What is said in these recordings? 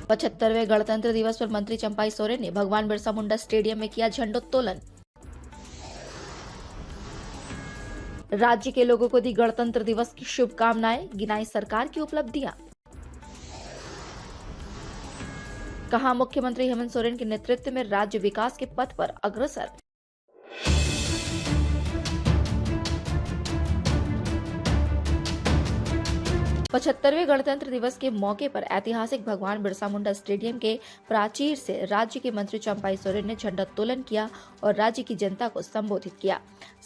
पचहत्तरवें गणतंत्र दिवस पर मंत्री चंपाई सोरेन ने भगवान बिरसा मुंडा स्टेडियम में किया झंडोत्तोलन। राज्य के लोगों को दी गणतंत्र दिवस की शुभकामनाएं, गिनाई सरकार की उपलब्धियां। कहा मुख्यमंत्री हेमंत सोरेन के नेतृत्व में राज्य विकास के पथ पर अग्रसर। पचहत्तरवें गणतंत्र दिवस के मौके पर ऐतिहासिक भगवान बिरसा मुंडा स्टेडियम के प्राचीर से राज्य के मंत्री चंपाई सोरेन ने झंडोत्तोलन किया और राज्य की जनता को संबोधित किया।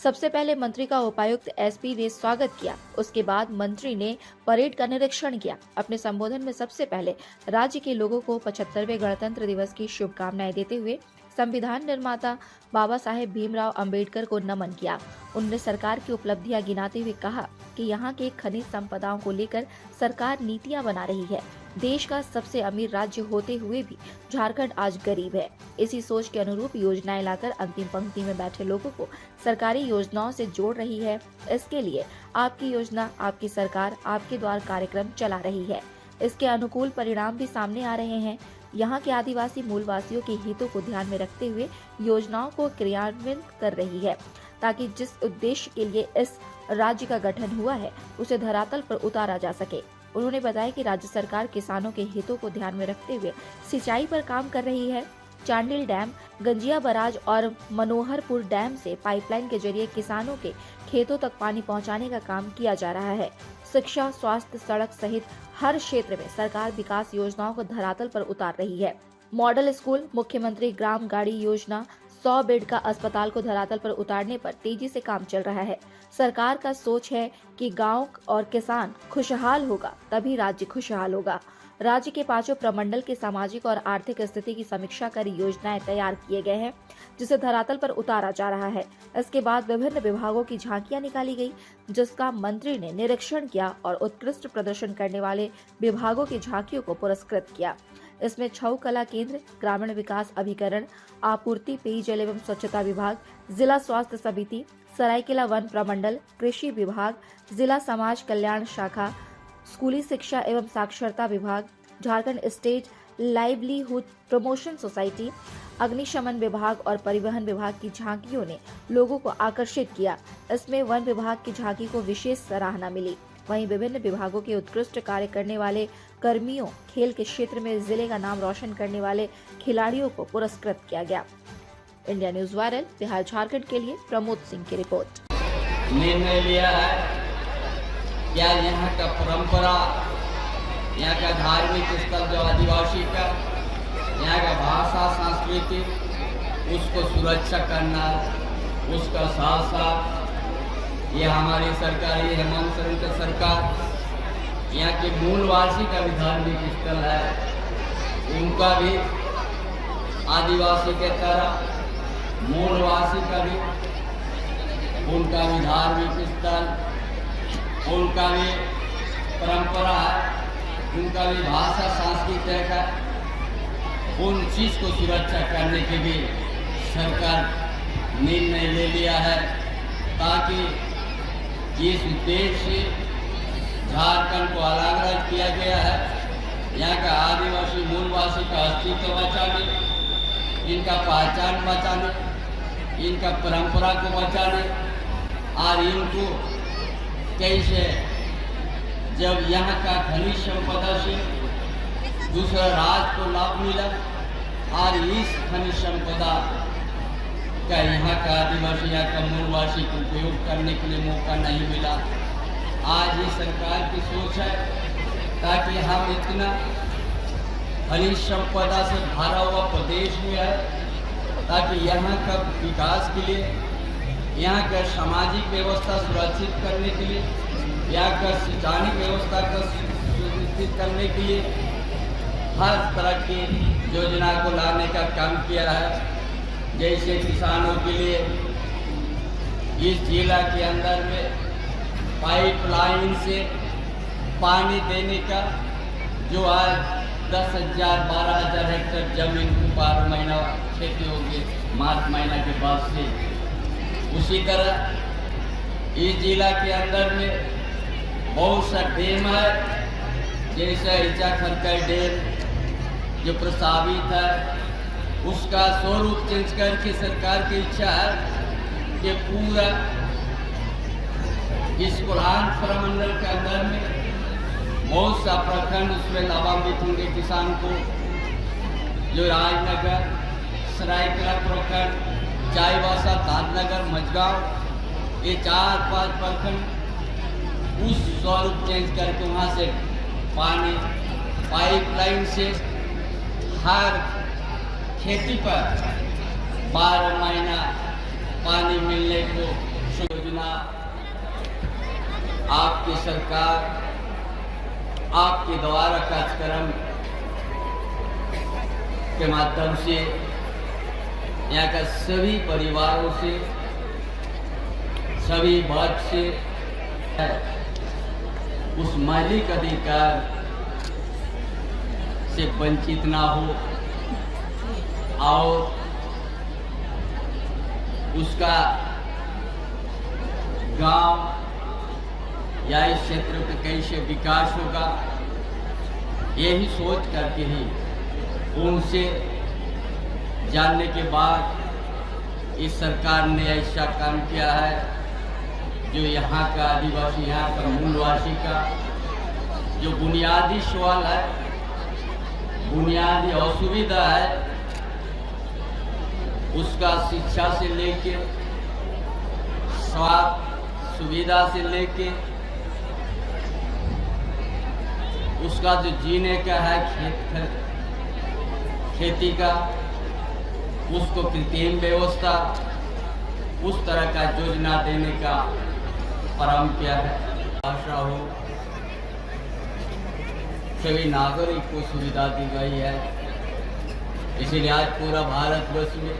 सबसे पहले मंत्री का उपायुक्त एसपी ने स्वागत किया। उसके बाद मंत्री ने परेड का निरीक्षण किया। अपने संबोधन में सबसे पहले राज्य के लोगों को 75वें गणतंत्र दिवस की शुभकामनाएं देते हुए संविधान निर्माता बाबा साहेब भीमराव अंबेडकर को नमन किया। उन्होंने सरकार की उपलब्धियां गिनाते हुए कहा कि यहाँ के खनिज संपदाओं को लेकर सरकार नीतियां बना रही है। देश का सबसे अमीर राज्य होते हुए भी झारखंड आज गरीब है। इसी सोच के अनुरूप योजनाएं लाकर अंतिम पंक्ति में बैठे लोगों को सरकारी योजनाओं से जोड़ रही है। इसके लिए आपकी योजना, आपकी सरकार, आपके द्वार कार्यक्रम चला रही है। इसके अनुकूल परिणाम भी सामने आ रहे हैं। यहाँ के आदिवासी मूलवासियों के हितों को ध्यान में रखते हुए योजनाओं को क्रियान्वित कर रही है, ताकि जिस उद्देश्य के लिए इस राज्य का गठन हुआ है उसे धरातल पर उतारा जा सके। उन्होंने बताया कि राज्य सरकार किसानों के हितों को ध्यान में रखते हुए सिंचाई पर काम कर रही है। चांडिल डैम, गंजिया बराज और मनोहरपुर डैम से पाइपलाइन के जरिए किसानों के खेतों तक पानी पहुंचाने का काम किया जा रहा है। शिक्षा, स्वास्थ्य, सड़क सहित हर क्षेत्र में सरकार विकास योजनाओं को धरातल पर उतार रही है। मॉडल स्कूल, मुख्यमंत्री ग्राम गाड़ी योजना, 100 बेड का अस्पताल को धरातल पर उतारने पर तेजी से काम चल रहा है। सरकार का सोच है कि गांव और किसान खुशहाल होगा तभी राज्य खुशहाल होगा। राज्य के 5 प्रमंडल के सामाजिक और आर्थिक स्थिति की समीक्षा कर योजनाएं तैयार किए गए हैं, जिसे धरातल पर उतारा जा रहा है। इसके बाद विभिन्न विभागों की झांकियां निकाली गई, जिसका मंत्री ने निरीक्षण किया और उत्कृष्ट प्रदर्शन करने वाले विभागों की झांकियों को पुरस्कृत किया। इसमें छऊ कला केंद्र, ग्रामीण विकास अभिकरण, आपूर्ति, पेयजल एवं स्वच्छता विभाग, जिला स्वास्थ्य समिति, सरायकेला वन प्रमंडल, कृषि विभाग, जिला समाज कल्याण शाखा, स्कूली शिक्षा एवं साक्षरता विभाग, Jharkhand state livelihood promotion society, अग्निशमन विभाग और परिवहन विभाग की झांकियों ने लोगों को आकर्षित किया। इसमें वन विभाग की झांकी को विशेष सराहना मिली। वहीं विभिन्न विभागों के उत्कृष्ट कार्य करने वाले कर्मियों, खेल के क्षेत्र में जिले का नाम रोशन करने वाले खिलाड़ियों को पुरस्कृत किया गया। India news viral, Bihar Jharkhand के लिए प्रमोद सिंह की रिपोर्ट। निर्णय लिया है क्या यहाँ का परंपरा, यहाँ का धार्मिक स्थल जो आदिवासी का, यहाँ का भाषा संस्कृति, उसको सुरक्षा करना, उसका साथ साथ ये हमारी सरकार, ये हेमंत सोरेन की सरकार यहाँ के मूलवासी का भी धार्मिक स्थल है, उनका भी आदिवासी के तरह मूलवासी का भी, उनका भी धार्मिक स्थल, उनका भी परंपरा है, उनका भी भाषा संस्कृति का, उन चीज़ को सुरक्षा करने के भी सरकार निर्णय ले लिया है, ताकि इस उद्देश्य से झारखंड को अलग किया गया है। यहाँ का आदिवासी मूलवासी का अस्तित्व बचाने, इनका पहचान बचाने, इनका परंपरा को बचाने और इनको कैसे जब यहाँ का खनिज संपदा से दूसरा राज्य को लाभ मिला और इस खनिज संपदा का यहाँ का आदिवासी, यहाँ का मूलवासी को उपयोग करने के लिए मौका नहीं मिला। आज ही सरकार की सोच है ताकि हम इतना खनिज संपदा से भरा हुआ प्रदेश में है, ताकि यहाँ का विकास के लिए, यहाँ का सामाजिक व्यवस्था सुरक्षित करने के लिए, यहाँ का शैक्षणिक व्यवस्था को सुनिश्चित करने के लिए हर तरह की योजना को लाने का काम किया है। जैसे किसानों के लिए इस जिला के अंदर में पाइपलाइन से पानी देने का जो आज 10,000 12,000 हेक्टेयर जमीन को 12 महीना खेती होगी मार्च महीना के बाद से। उसी तरह इस जिला के अंदर में बहुत सा डैम है, जैसे इचाखर का डैम जो प्रस्तावित है, उसका स्वरूप चेंज करके सरकार की इच्छा है कि पूरा इस कोल्हान प्रमंडल के अंदर में बहुत सा प्रखंड उसमें लाभान्वित होंगे किसान को। जो राजनगर, सरायकला प्रखंड, चाईबासा, ताजनगर, मझगांव, ये 4-5 प्रखंड उस स्वरूप चेंज करके वहाँ से पानी पाइपलाइन से हर खेती पर 12 महीना पानी मिलने को योजना आपकी सरकार, आपके द्वारा कार्यक्रम के माध्यम से यहाँ का सभी परिवारों से, सभी वर्ग से उस मौलिक अधिकार से वंचित ना हो और उसका गांव या इस क्षेत्र का कैसे विकास होगा, यही सोच करके ही उनसे जानने के बाद इस सरकार ने ऐसा काम किया है जो यहाँ का आदिवासी, यहाँ का मूलवासी का जो बुनियादी सवाल है, बुनियादी असुविधा है, उसका शिक्षा से लेके स्वास्थ्य सुविधा से लेके उसका जो जीने का है खेती का, उसको कृत्रिम व्यवस्था, उस तरह का योजना देने का प्रारंभ किया है। आशा हो सभी नागरिक को सुविधा दी गई है, इसीलिए आज पूरा भारतवर्ष में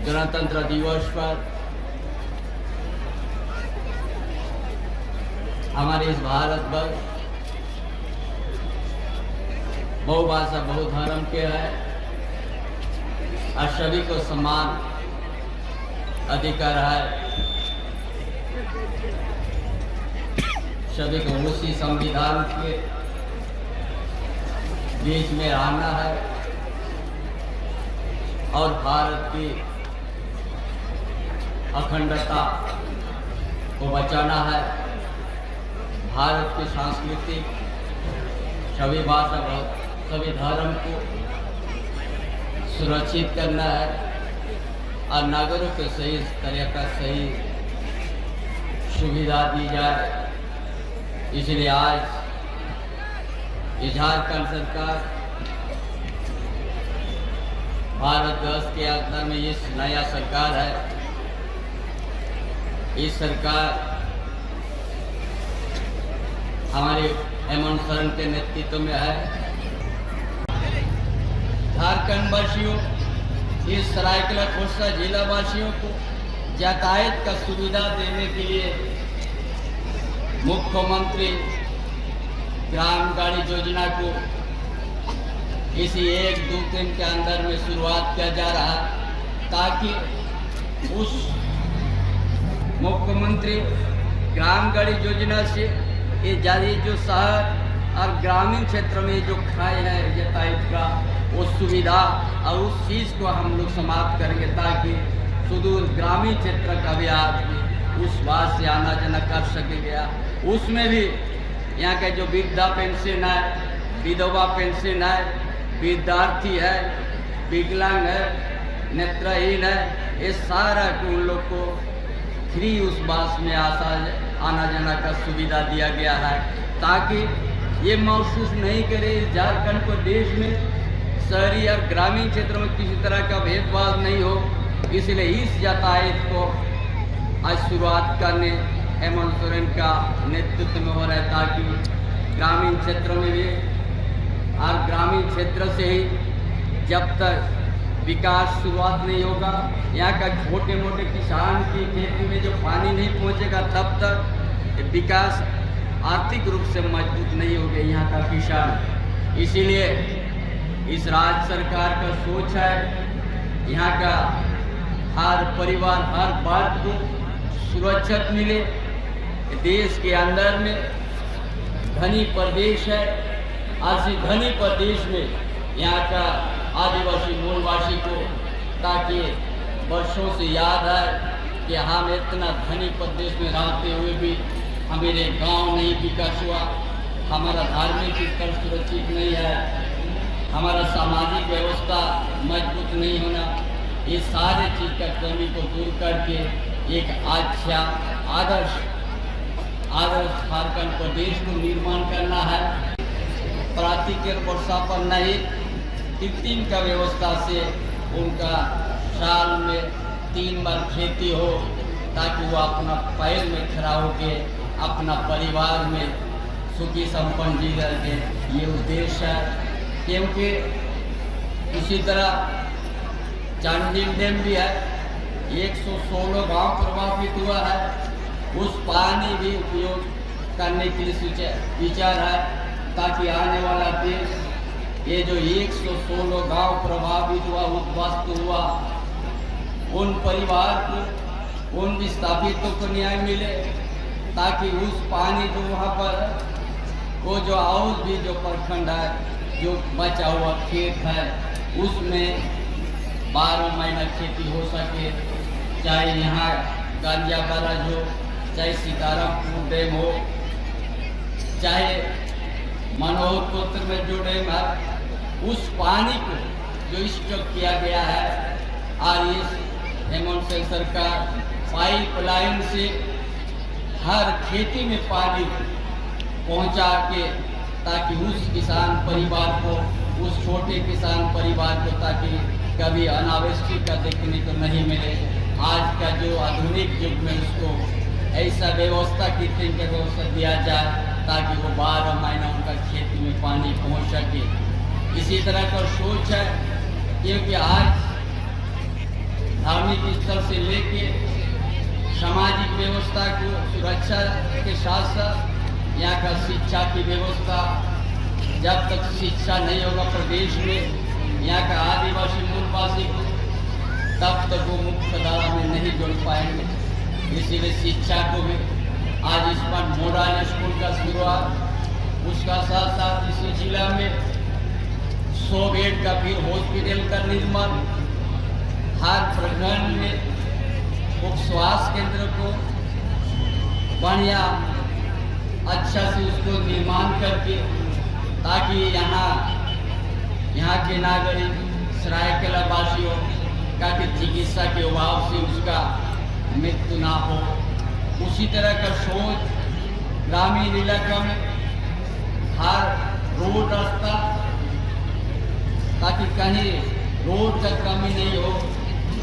गणतंत्र दिवस पर हमारे इस भारतवर्ष बहुभाषा बहुधर्म के है और सभी को समान अधिकार है, सभी को उसी संविधान के बीच में आना है और भारत की अखंडता को बचाना है, भारत की सांस्कृतिक सभी भाषा सभी धर्म को सुरक्षित करना है और नागरिकों को सही तरह का सही सुविधा दी जाए। इसलिए आज झारखंड सरकार भारतवर्ष के अंदर में ये नया सरकार है, इस सरकार हमारे हेमंत सोरेन के नेतृत्व में है। झारखंड वासियों, इस सरायकेला खोरसा जिला वासियों को यातायात का सुविधा देने के लिए मुख्यमंत्री ग्राम गाड़ी योजना को इसी 1-2 दिन के अंदर में शुरुआत किया जा रहा है, ताकि उस मुख्यमंत्री ग्राम गाड़ी योजना से ये जारी जो शहर और ग्रामीण क्षेत्र में जो खाए है यातायात का वो सुविधा और उस चीज़ को हम लोग समाप्त करेंगे, ताकि सुदूर ग्रामीण क्षेत्र का भी आदमी उस बात से आना जाना कर सकेगा। उसमें भी यहाँ का जो वृद्धा पेंशन है, विधवा पेंशन है, विद्यार्थी है, विकलांग है, नेत्रहीन है, ये सारा को उन लोग को फ्री उस बस में आना जाना का सुविधा दिया गया है, ताकि ये महसूस नहीं करे झारखंड को देश में शहरी और ग्रामीण क्षेत्र में किसी तरह का भेदभाव नहीं हो। इसलिए इस यातायात को आज शुरुआत करने हेमंत सोरेन का नेतृत्व में हो रहा है, ताकि ग्रामीण क्षेत्र में भी और ग्रामीण क्षेत्र से ही जब तक विकास शुरुआत नहीं होगा, यहाँ का छोटे मोटे किसान की खेती में जो पानी नहीं पहुँचेगा तब तक विकास आर्थिक रूप से मजबूत नहीं हो गए यहाँ का किसान। इसीलिए इस राज्य सरकार का सोच है यहाँ का हर परिवार हर बात को सुरक्षित मिले। देश के अंदर में धनी प्रदेश है, आज इस धनी प्रदेश में यहाँ का आदिवासी मूलवासी को ताकि वर्षों से याद है कि हम इतना धनी प्रदेश में रहते हुए भी हमारे गांव नहीं विकास हुआ, हमारा धार्मिक स्तर सुरक्षित नहीं है, हमारा सामाजिक व्यवस्था मजबूत नहीं होना, ये सारे चीज़ का कमी को दूर करके एक अच्छा आदर्श झारखंड प्रदेश को निर्माण करना है। प्राकृतिक वर्षा पर नहीं कृत्रिम का व्यवस्था से उनका साल में 3 बार खेती हो ताकि वो अपना पैर में खड़ा होके अपना परिवार में सुखी संपन्न जी सके, ये उद्देश्य है। क्योंकि इसी तरह चांडिल डैम भी है, 116 गांव प्रभावित हुआ है, उस पानी भी उपयोग करने के लिए विचार है ताकि आने वाला दिन ये जो 116 गांव प्रभावित हुआ उद्ध्वस्त हुआ उन परिवार को उन विस्थापितों को न्याय मिले, ताकि उस पानी जो वहाँ पर वो जो और भी जो प्रखंड है जो बचा हुआ खेत है उसमें 12 महीना खेती हो सके, चाहे यहाँ गांजा बैराज हो, चाहे सीतारामपुर डैम हो, चाहे मनोहर पुत्र में जो डैम है, उस पानी को जो स्टॉक किया गया है और इस हेमंत सोरेन सरकार पाइपलाइन से हर खेती में पानी पहुंचा के ताकि उस किसान परिवार को, उस छोटे किसान परिवार को ताकि कभी अनावश्यक का देखने को नहीं मिले। आज का जो आधुनिक युग में उसको ऐसा व्यवस्था कृत्रिम का व्यवस्था दिया जाए ताकि वो 12 महीना उनका खेती में पानी पहुंच सके। इसी तरह का सोच है क्योंकि आज धार्मिक स्तर से लेके सामाजिक व्यवस्था को सुरक्षा के साथ साथ यहाँ का शिक्षा की व्यवस्था, जब तक शिक्षा नहीं होगा प्रदेश में यहाँ का आदिवासी मूलवासी को, तब तक वो मुख्य धारा में नहीं जुड़ पाएंगे। इसीलिए शिक्षा को भी आज इस पर मॉडल स्कूल का शुरुआत, उसका साथ साथ इसी जिला में 100 बेड का फिर हॉस्पिटल का निर्माण, हर प्रखंड में उप स्वास्थ्य केंद्र को बढ़िया अच्छा से उसको निर्माण करके ताकि यहाँ के नागरिक सरायकेला वासियों का चिकित्सा के अभाव से उसका मृत्यु ना हो। उसी तरह का सोच ग्रामीण इलाका में हर रोड रास्ता ताकि कहीं रोड का कमी नहीं हो,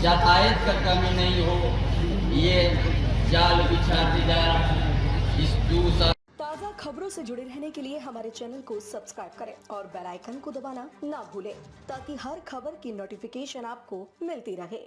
यातायात का कमी नहीं हो, ये जाल बिछा दी जाए। इस दूसरा ताज़ा खबरों से जुड़े रहने के लिए हमारे चैनल को सब्सक्राइब करें और बेल आइकन को दबाना ना भूलें ताकि हर खबर की नोटिफिकेशन आपको मिलती रहे।